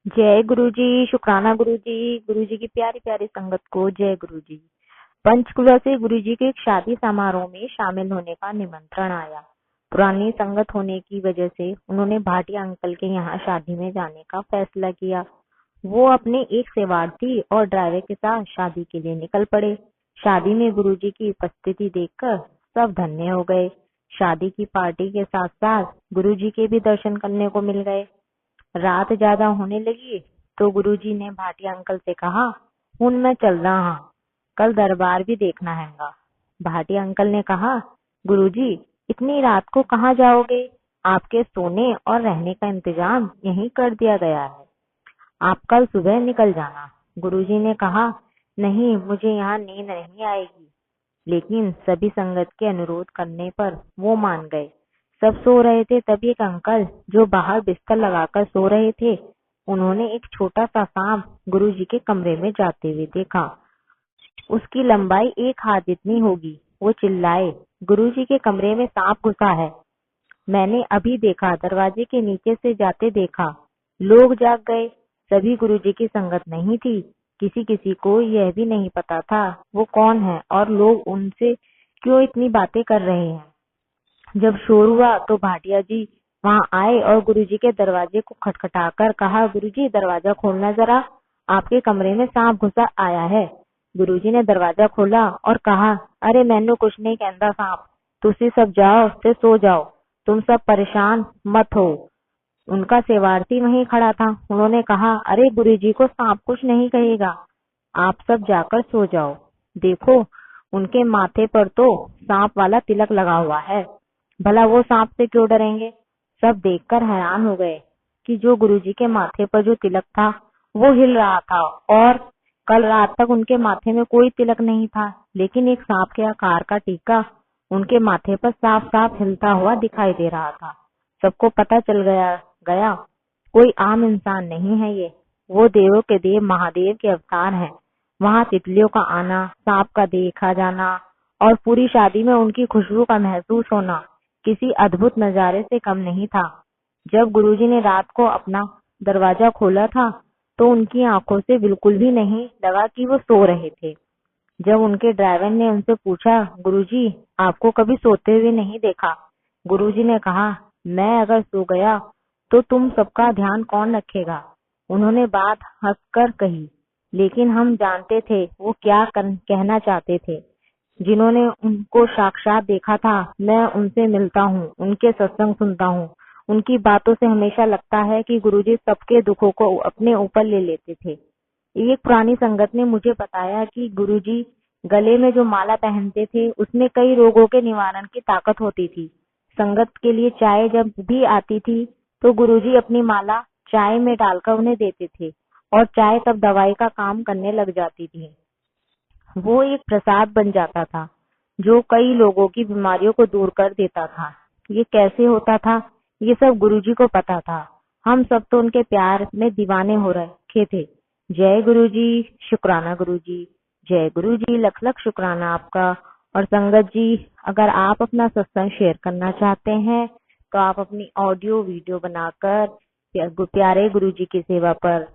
जय गुरु जी। शुक्राना गुरु जी। गुरु जी की प्यारी प्यारी संगत को जय गुरु जी। पंचकुला से गुरु जी के एक शादी समारोह में शामिल होने का निमंत्रण आया। पुरानी संगत होने की वजह से उन्होंने भाटिया अंकल के यहाँ शादी में जाने का फैसला किया। वो अपने एक सेवार्थी और ड्राइवर के साथ शादी के लिए निकल पड़े। शादी में गुरु जी की उपस्थिति देखकर सब धन्य हो गए। शादी की पार्टी के साथ साथ गुरु जी के भी दर्शन करने को मिल गए। रात ज्यादा होने लगी तो गुरुजी ने भाटिया अंकल से कहा, "हुन मैं चल रहा हाँ, कल दरबार भी देखना हैगा।" भाटिया अंकल ने कहा, "गुरुजी, इतनी रात को कहाँ जाओगे? आपके सोने और रहने का इंतजाम यहीं कर दिया गया है। आप कल सुबह निकल जाना।" गुरुजी ने कहा, "नहीं, मुझे यहाँ नींद नहीं आएगी।" लेकिन सभी संगत के अनुरोध करने पर वो मान गए। सब सो रहे थे तभी एक अंकल जो बाहर बिस्तर लगाकर सो रहे थे, उन्होंने एक छोटा सा सांप गुरुजी के कमरे में जाते हुए देखा। उसकी लंबाई 1 हाथ जितनी होगी। वो चिल्लाए, "गुरुजी के कमरे में सांप घुसा है। मैंने अभी देखा, दरवाजे के नीचे से जाते देखा।" लोग जाग गए। सभी गुरुजी की संगत नहीं थी। किसी किसी को यह भी नहीं पता था वो कौन है और लोग उनसे क्यों इतनी बातें कर रहे हैं। जब शोर हुआ तो भाटिया जी वहां आए और गुरुजी के दरवाजे को खटखटाकर कहा, "गुरुजी, दरवाजा खोलना जरा, आपके कमरे में सांप घुसा आया है।" गुरुजी ने दरवाजा खोला और कहा, "अरे मैनू कुछ नहीं कहता सांप, तुसी सब जाओ ते सो जाओ, तुम सब परेशान मत हो।" उनका सेवार्थी वहीं खड़ा था। उन्होंने कहा, "अरे गुरुजी को सांप कुछ नहीं कहेगा, आप सब जाकर सो जाओ। देखो, उनके माथे पर तो सांप वाला तिलक लगा हुआ है, भला वो सांप से क्यों डरेंगे?" सब देखकर हैरान हो गए कि जो गुरुजी के माथे पर जो तिलक था वो हिल रहा था और कल रात तक उनके माथे में कोई तिलक नहीं था, लेकिन एक सांप के आकार का टीका उनके माथे पर साफ साफ हिलता हुआ दिखाई दे रहा था। सबको पता चल गया कोई आम इंसान नहीं है ये, वो देवों के देव महादेव के अवतार हैं। वहां तितलियों का आना, सांप का देखा जाना और पूरी शादी में उनकी खुशबू का महसूस होना किसी अद्भुत नजारे से कम नहीं था। जब गुरुजी ने रात को अपना दरवाजा खोला था तो उनकी आंखों से बिल्कुल भी नहीं लगा कि वो सो रहे थे। जब उनके ड्राइवर ने उनसे पूछा, "गुरुजी, आपको कभी सोते हुए नहीं देखा।" गुरुजी ने कहा, "मैं अगर सो गया तो तुम सबका ध्यान कौन रखेगा?" उन्होंने बात हंसकर कही, लेकिन हम जानते थे वो क्या कहना चाहते थे। जिन्होंने उनको साक्षात देखा था, मैं उनसे मिलता हूँ, उनके सत्संग सुनता हूँ। उनकी बातों से हमेशा लगता है कि गुरुजी सबके दुखों को अपने ऊपर ले लेते थे। एक पुरानी संगत ने मुझे बताया कि गुरुजी गले में जो माला पहनते थे उसमें कई रोगों के निवारण की ताकत होती थी। संगत के लिए चाय जब भी आती थी तो गुरुजी अपनी माला चाय में डालकर उन्हें देते थे और चाय तब दवाई का काम करने लग जाती थी। वो एक प्रसाद बन जाता था जो कई लोगों की बीमारियों को दूर कर देता था। ये कैसे होता था, ये सब गुरुजी को पता था। हम सब तो उनके प्यार में दीवाने हो रखे थे। जय गुरुजी। शुक्राना गुरुजी। जय गुरुजी। लख लख शुक्राना आपका। और संगत जी, अगर आप अपना सत्संग शेयर करना चाहते हैं तो आप अपनी ऑडियो वीडियो बनाकर प्यारे गुरुजी की सेवा पर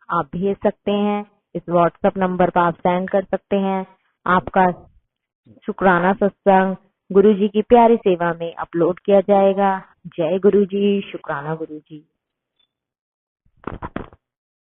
आप भेज सकते हैं। इस व्हाट्सएप नंबर पर आप सेंड कर सकते हैं। आपका शुक्राना सत्संग गुरुजी की प्यारी सेवा में अपलोड किया जाएगा। जय गुरुजी। शुक्राना गुरुजी।